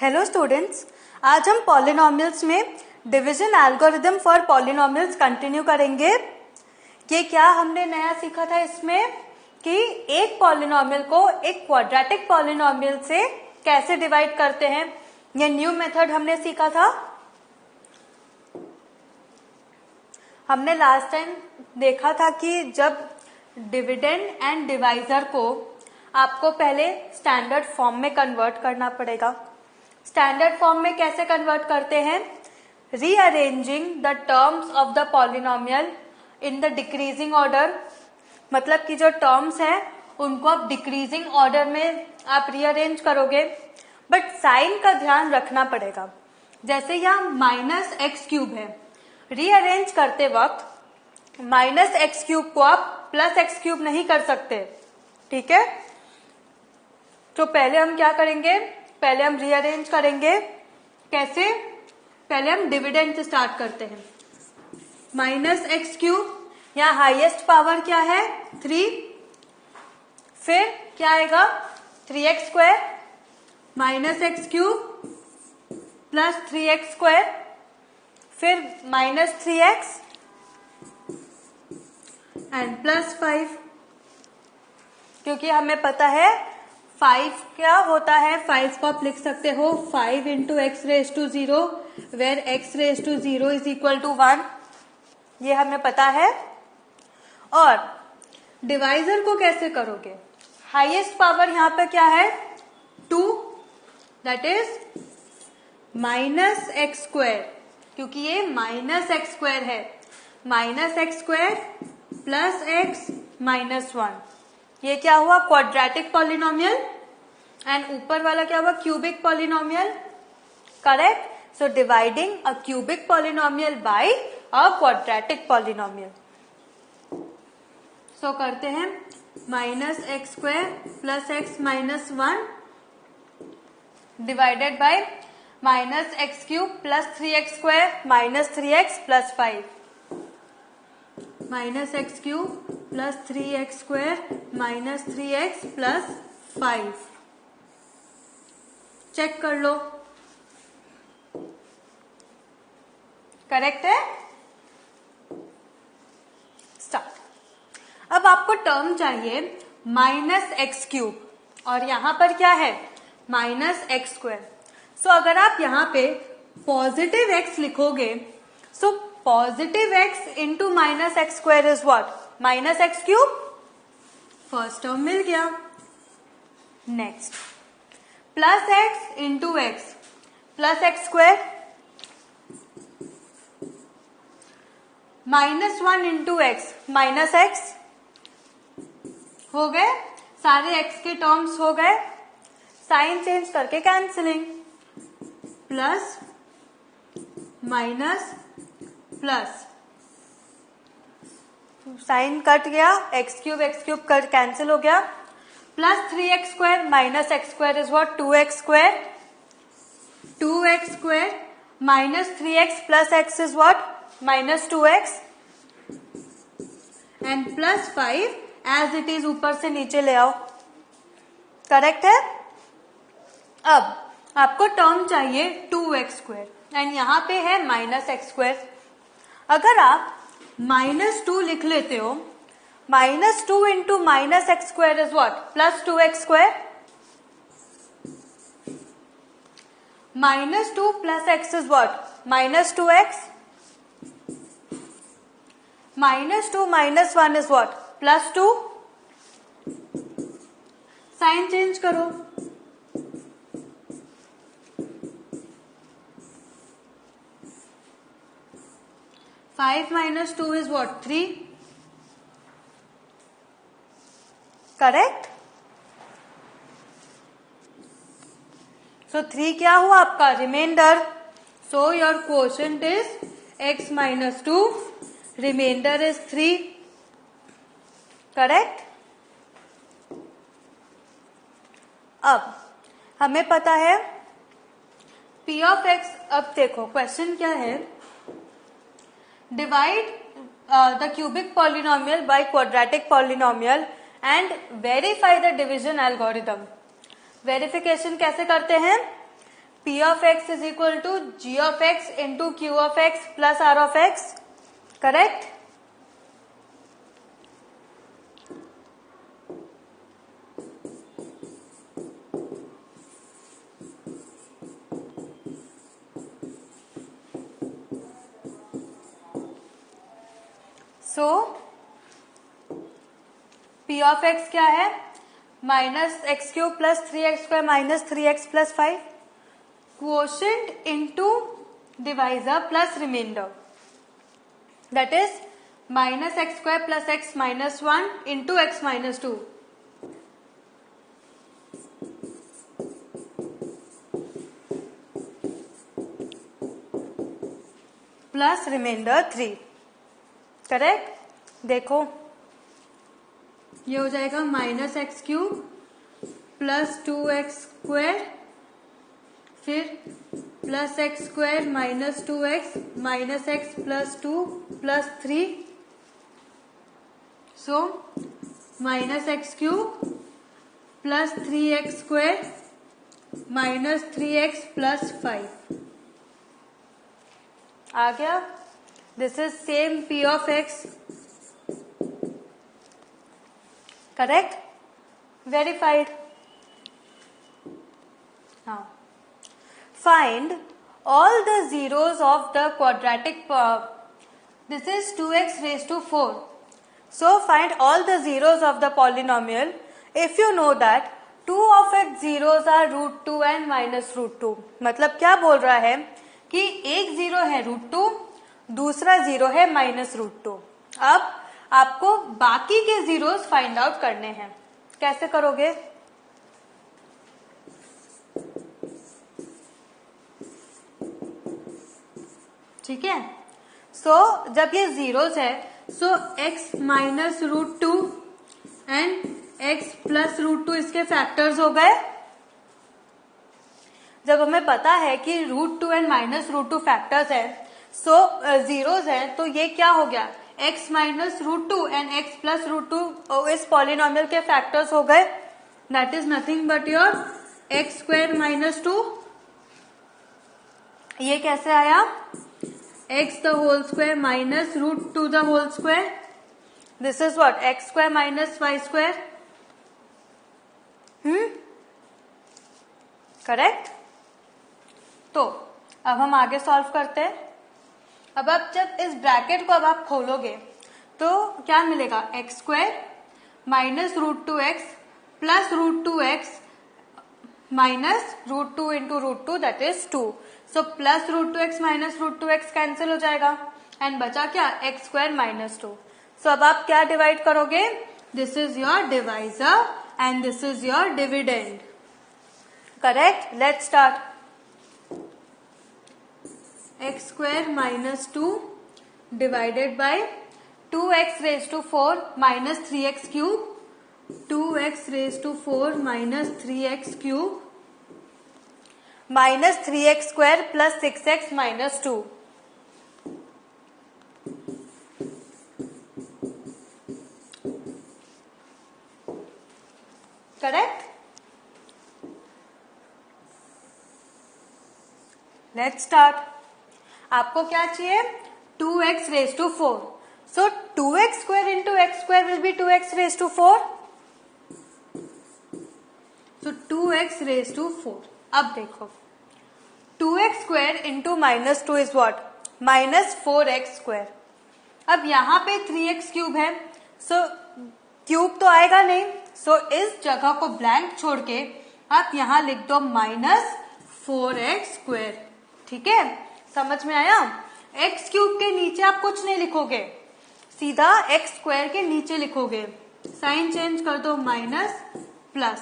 Hello students, आज हम polynomials में division algorithm for polynomials continue करेंगे। ये क्या हमने नया सीखा था इसमें कि एक पॉलिनॉमियल को एक क्वाड्रेटिक पॉलिनॉमियल से कैसे डिवाइड करते हैं। ये न्यू मेथड हमने सीखा था। हमने लास्ट टाइम देखा था कि जब डिविडेंड एंड डिवाइजर को आपको पहले स्टैंडर्ड फॉर्म में कन्वर्ट करना पड़ेगा। स्टैंडर्ड फॉर्म में कैसे कन्वर्ट करते हैं? Rearranging the terms of the polynomial in the decreasing order. मतलब कि जो टर्म्स हैं उनको आप डिक्रीजिंग ऑर्डर में आप रीअरेंज करोगे, बट साइन का ध्यान रखना पड़ेगा। जैसे यहाँ -x³ है, रीअरेंज करते वक्त -x³ को आप +x³ नहीं कर सकते, ठीक है। तो पहले हम क्या करेंगे, पहले हम रीअरेंज करेंगे। कैसे? पहले हम डिविडेंड से स्टार्ट करते हैं। -x³, यहाँ हाईएस्ट पावर क्या है 3, फिर क्या आएगा 3x² -x³ प्लस 3x², फिर -3x एंड +5, क्योंकि हमें पता है 5 क्या होता है। 5 को आप लिख सकते हो 5 × x⁻⁴, where x⁻�0 is equal to 1, ये हमें पता है। और डिवाइजर को कैसे करोगे? हाईएस्ट पावर यहाँ पे क्या है 2, दैट इज -x², क्योंकि ये -x² है। -x² प्लस x -1, ये क्या हुआ क्वाड्रेटिक पॉलिनोमियल। एंड ऊपर वाला क्या हुआ cubic polynomial, correct. So dividing a cubic polynomial by a quadratic polynomial. So करते हैं -x² plus x -1 divided by -x³ plus 3x² -3x plus 5, -x³ plus 3x² -3x plus 5। Check कर लो, correct है। Start. अब आपको term चाहिए -x³ और यहां पर क्या है -x²। सो अगर आप यहां पे पॉजिटिव x लिखोगे, so positive x into -x² is what -x³। First term मिल गया। Next plus x into x plus x², -1 into x minus x, हो गए सारे x के टर्म्स हो गए। साइन चेंज करके cancelling, plus minus plus, sign cut गया, x³ कर कैंसिल हो गया। Plus 3x² minus x² is what 2x², 2x² minus 3x plus x is what -2x, and plus 5 as it is ऊपर से नीचे ले आओ, करेक्ट है। अब आपको टर्म चाहिए 2x² एंड यहां पे है -x²। अगर आप -2 लिख लेते हो, -2 into -x² is what +2x², -2 plus x is what -2x, -2 -1 is what +2। Sign change करो, five minus 2 is what 3, correct. So 3 क्या हुआ आपका remainder. So your quotient is x -2, remainder is 3, correct. अब हमें पता है p ऑफ x। अब देखो क्वेश्चन क्या है, divide the cubic polynomial by quadratic polynomial and verify the division algorithm. Verification कैसे करते हैं? P of x is equal to G of x into Q of x plus R of x. Correct? So P of x क्या है? Minus x cube plus 3x square minus 3x plus 5, quotient into divisor plus remainder, that is minus x square plus x minus 1 into x minus 2, plus remainder 3. Correct? देखो ये हो जाएगा minus x cube plus 2x square, फिर plus x square minus 2x minus x plus 2 plus 3. So minus x cube plus 3x square minus 3x plus 5 आ गया. This is same P of x. Correct? Verified. Now, find all the zeros of the quadratic. This is 2x raised to 4. So find all the zeros of the polynomial. If you know that 2 of its zeros are √2 and minus √2. मतलब क्या बोल रहा है कि एक zero है √2, दूसरा zero है माइनस √2. अब आपको बाकी के जीरोस फाइंड आउट करने हैं. कैसे करोगे? ठीक है. सो जब ये जीरोस है, सो x minus √2 and x plus √2 इसके फैक्टर्स हो गए. जब हमें पता है कि √2 एंड माइनस √2 फैक्टर्स है, सो जीरोस है, तो ये क्या हो गया? x minus √2 and x plus √2 इस पॉलिनोमियल के फैक्टर्स हो गए. That is nothing but your x square minus 2. ये कैसे आया? x the whole square minus √2 the whole square. This is what? x square minus y square. Correct? तो अब हम आगे सॉल्व करते हैं. अब आप जब इस ब्रैकेट को अब आप खोलोगे तो क्या मिलेगा? X square minus √2x plus √2x minus √2 into √2 that is 2. So plus √2x minus √2x cancel हो जाएगा एंड बचा क्या? X square minus 2. सो अब आप क्या डिवाइड करोगे? This is your divisor and this is your dividend. Correct? Let's start. x square minus 2 divided by 2x raised to 4 minus 3x cube, 2x raised to 4 minus 3x cube minus 3x square plus 6x minus 2. Correct? Let's start. आपको क्या चाहिए? 2x raised to 4. So 2x square into x square will be 2x raised to 4. So 2x raised to 4. अब देखो 2x square into minus 2 is what? Minus 4x square. अब यहाँ पे 3x cube है, so cube तो आएगा नहीं, so इस जगह को ब्लैंक छोड़ के आप यहाँ लिख दो माइनस 4x स्क्वायर. ठीक है? समझ में आया? एक्स क्यूब के नीचे आप कुछ नहीं लिखोगे, सीधा एक्स स्क्वायर के नीचे लिखोगे. साइन चेंज कर दो माइनस प्लस.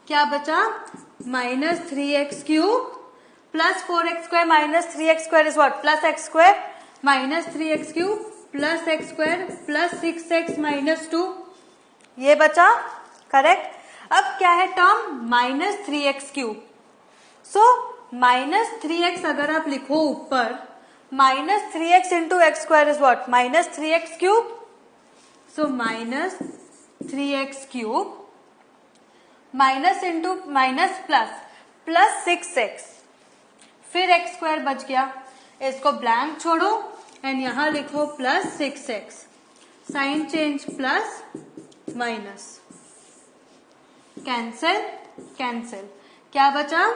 क्या बचा? Minus 3x cube plus 4x square minus 3x square is what? Plus x square minus 3x cube plus x square plus 6x minus 2. ये बचा. करेक्ट? अब क्या है term? Minus 3x cube. So minus 3x अगर आप लिखो ऊपर, minus 3x into x square is what? Minus 3x cube. So minus 3x cube minus into minus plus 6x, फिर x स्क्वायर बच गया, इसको ब्लैंक छोड़ो एंड यहां लिखो plus 6x, sign change plus minus, cancel cancel, क्या बचा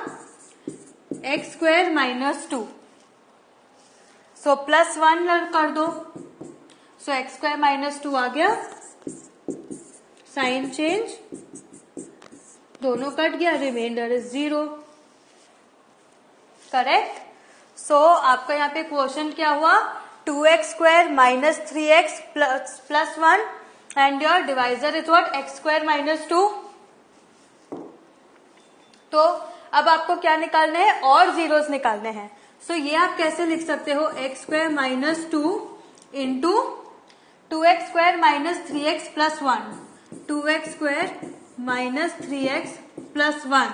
x square minus 2, so plus 1 कर दो, सो x स्क्वायर माइनस 2 आ गया, साइन चेंज, दोनों कट गया, रिमाइंडर इज 0, करेक्ट। सो आपका यहाँ पे क्वेश्चन क्या हुआ, 2x square minus 3x plus 1 and your divisor is what, x square minus 2। तो अब आपको क्या निकालने हैं, और जीरोस निकालने हैं। सो ये आप कैसे लिख सकते हो, x square minus 2 into 2x square minus 3x plus 1, 2x square minus 3x plus 1,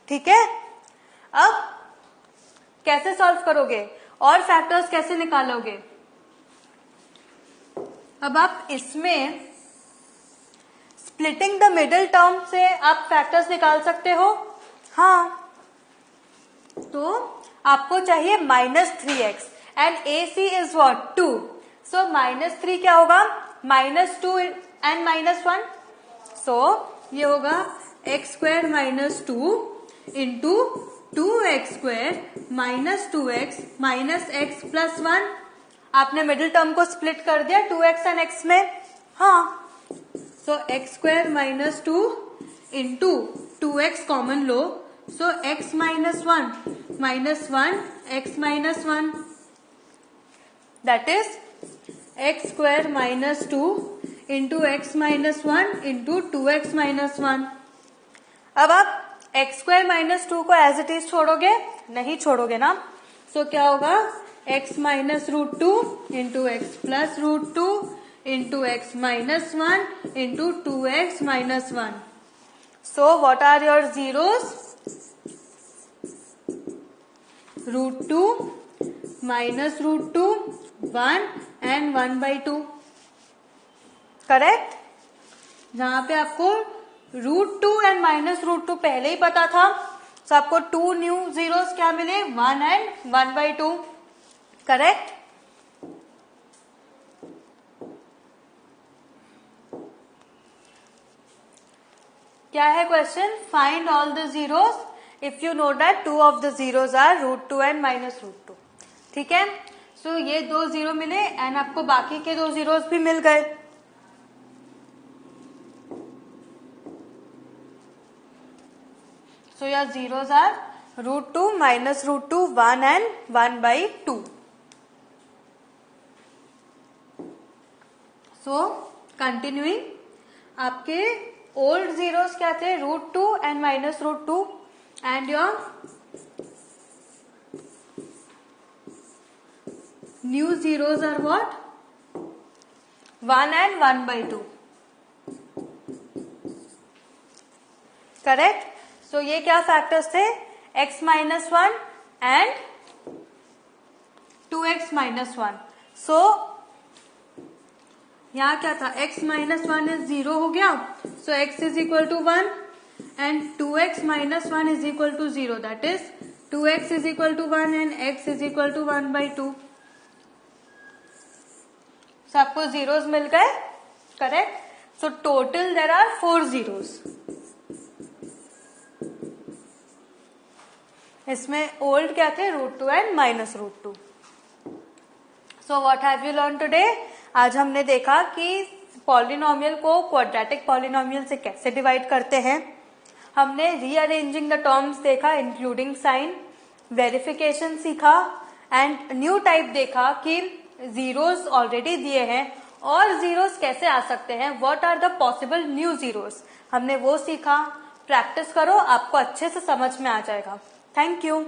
ठीक है। अब कैसे सॉल्व करोगे और फैक्टर्स कैसे निकालोगे, अब आप इसमें स्प्लिटिंग द मिडिल टर्म से आप फैक्टर्स निकाल सकते हो, हाँ। तो आपको चाहिए -3x and AC is what 2, सो -3 क्या होगा, -2 एंड -1, सो ये होगा x square minus 2 into 2x square minus 2x minus x plus 1। आपने मिडिल टर्म को स्प्लिट कर दिया 2x एंड x में, हाँ। सो x square minus 2 into 2x common low, so x minus 1 minus 1 x minus 1, that is x square minus 2 into x minus 1 into 2x minus 1। अब आप x square minus 2 को as it is छोड़ोगे, नहीं छोड़ोगे ना, सो क्या होगा, x minus √2 into x plus √2 into x minus 1 into 2x minus 1। So what are your zeros, √2 minus √2 1 and 1/2, correct. जहां पे आपको √2 एंड माइनस √2 पहले ही पता था, तो आपको 2 न्यू जीरोस क्या मिले, 1 एंड 1/2, करेक्ट। क्या है question, find all the zeros if you know that 2 of the zeros are √2 and minus √2, ठीक है। सो ये 2 जीरो मिले एंड आपको बाकी के 2 जीरोस भी मिल गए। So your zeros are √2 minus √2 1 and 1/2. So continuing, आपके old zeros क्या थे, √2 and minus √2 and your new zeros are what, 1 and 1/2, correct. So ये क्या फैक्टर्स थे, x minus 1 and 2x minus 1। So यहाँ क्या था, x माइनस 1 इज 0 हो गया, so x is equal to 1 and 2x minus 1 is equal to 0, that is 2x is equal to 1 and x is equal to 1/2। So आपको zeros मिल गए, correct. So total there are 4 zeros. इसमें old क्या थे, √2 and minus √2। So what have you learn today, आज हमने देखा कि पॉलिनोमियल को क्वाड्रेटिक पॉलिनोमियल से कैसे डिवाइड करते हैं। हमने रीअरेंजिंग द टर्म्स देखा इंक्लूडिंग साइन, वेरिफिकेशन सीखा एंड न्यू टाइप देखा कि जीरोस ऑलरेडी दिए हैं और जीरोस कैसे आ सकते हैं, what are the possible new zeros, हमने वो सीखा। प्रैक्टिस करो, आपको अच्छे से समझ में आ जाएगा। Thank you.